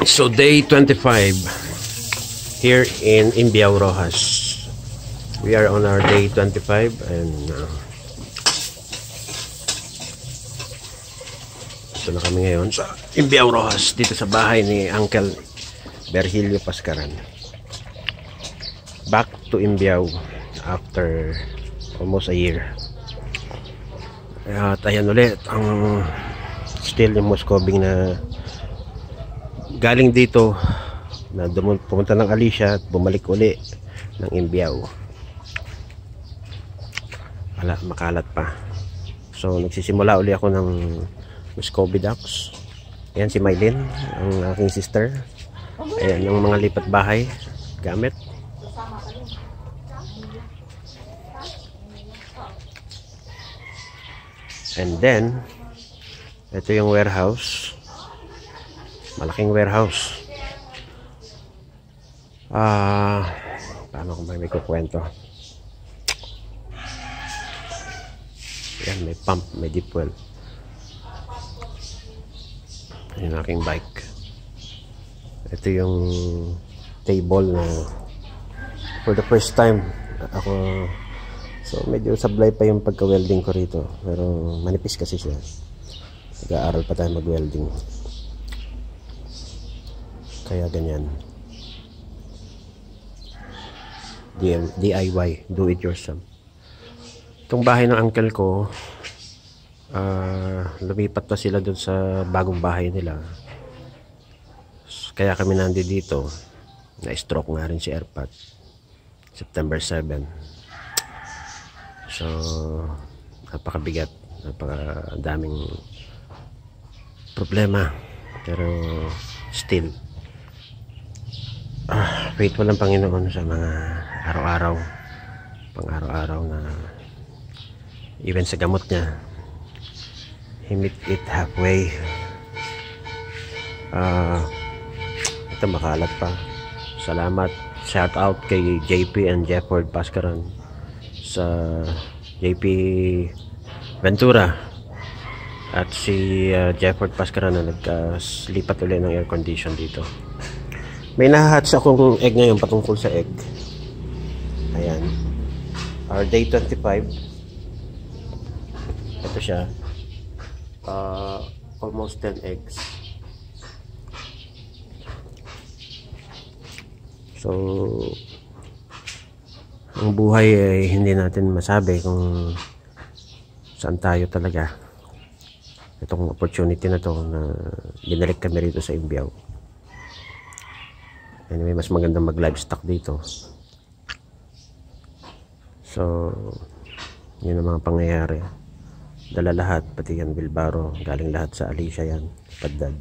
So day 25 here in Imbiao, Roxas. We are on our day 25 and ito na kami ngayon sa Imbiao, Roxas, dito sa bahay ni Uncle Virgilio Pascaran. Back to Imbiao after almost a year. At ayan ulit ang still yung Muscoving na galing dito na pumunta ng Alicia at bumalik uli ng Imbiao. Wala, makalat pa. So nagsisimula uli ako ng Muscovy ducks. Ayan si Mylene, ang aking sister. Ayan yung mga lipat bahay gamit. And then ito yung warehouse. Malaking warehouse. Paano kung may kukwento? Yan, may pump, may deep well. Yung aking bike. Ito yung table na for the first time ako. So medyo sablay pa yung pagka-welding ko rito. Pero manipis kasi siya. Nag-aaral pa tayo mag-welding. Kaya ganyan. DIY, do it yourself. Itong bahay ng uncle ko, lumipat na sila dun sa bagong bahay nila. Kaya kami nandito dito. Na-stroke nga rin si Erpat September 7. So napakabigat, napakadaming problema, pero still faithful ang Panginoon sa mga araw-araw, pang-araw-araw na even sa gamot niya, He meet it halfway. Ito makalat pa. Salamat, shout out kay JP and Jefford Pascaran sa JP Ventura at si Jefford Pascaran na naglipat ulit ng air condition dito. May nahahatch akong egg ngayon patungkol sa egg. Ayan. Our day 25. Ito siya. Almost 10 eggs. So, ang buhay ay hindi natin masabi kung saan tayo talaga. Itong opportunity na to na binalik kami rito sa Imbiao. Anyway, mas maganda mag livestock dito. So yun ang mga pangyayari. Dala lahat, pati yan Bilbaro, galing lahat sa Alicia yan, Padad.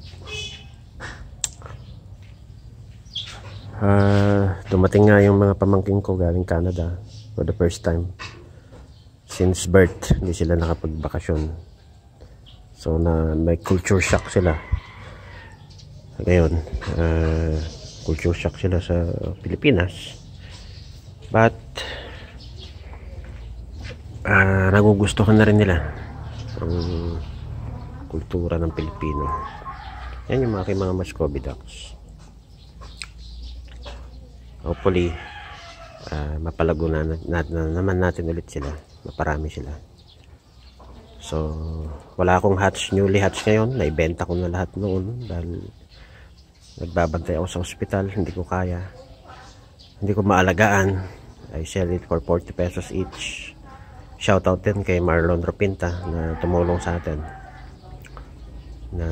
Dumating nga yung mga pamangking ko galing Canada for the first time since birth. Hindi sila nakapagbakasyon. So na may culture shock sila ngayon. Culture shock sila sa Pilipinas, but nagugustuhan na rin nila ang kultura ng Pilipino. Yan yung mga Muscovy ducks. Hopefully mapalago na naman natin ulit sila, maparami sila. So wala akong newly hatch ngayon, naibenta ko na lahat noon dahil nagbabantay ako sa ospital, hindi ko kaya, hindi ko maalagaan. I sell it for 40 pesos each. Shout out din kay Marlon Ropinta na tumulong sa atin na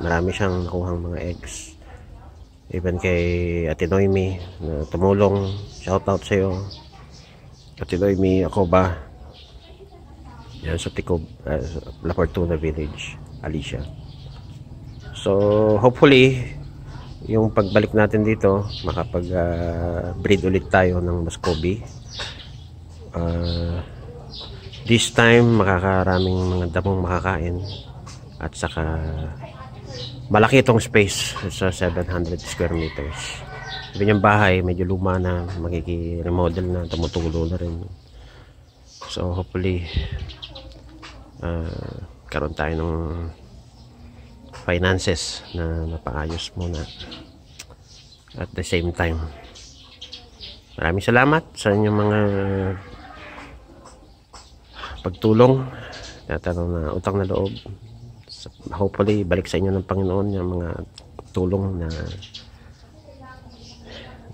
marami siyang nakuhang mga eggs. Even kay Ate Noemi na tumulong, shout out sa iyo Ate Noemi. Ako ba yan sa Ticob, La Fortuna Village, Alicia. So hopefully yung pagbalik natin dito makapag breed ulit tayo ng Muscovy. This time makakaraming mga damong makakain at saka malaki itong space sa 700 square meters. Even yung bahay medyo luma na, magiging-remodel na, tumutulo na rin. So hopefully karoon tayo ng finances na mapaayos muna. At the same time, maraming salamat sa inyong mga pagtulong, tatanong na utang na loob. Hopefully balik sa inyo ng Panginoon yung mga tulong na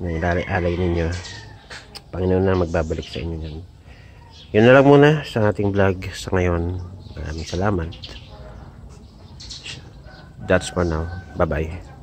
ilalay ninyo. Panginoon na magbabalik sa inyo yan. Yun na lang muna sa ating vlog sa ngayon. Maraming salamat. That's for now. Bye bye.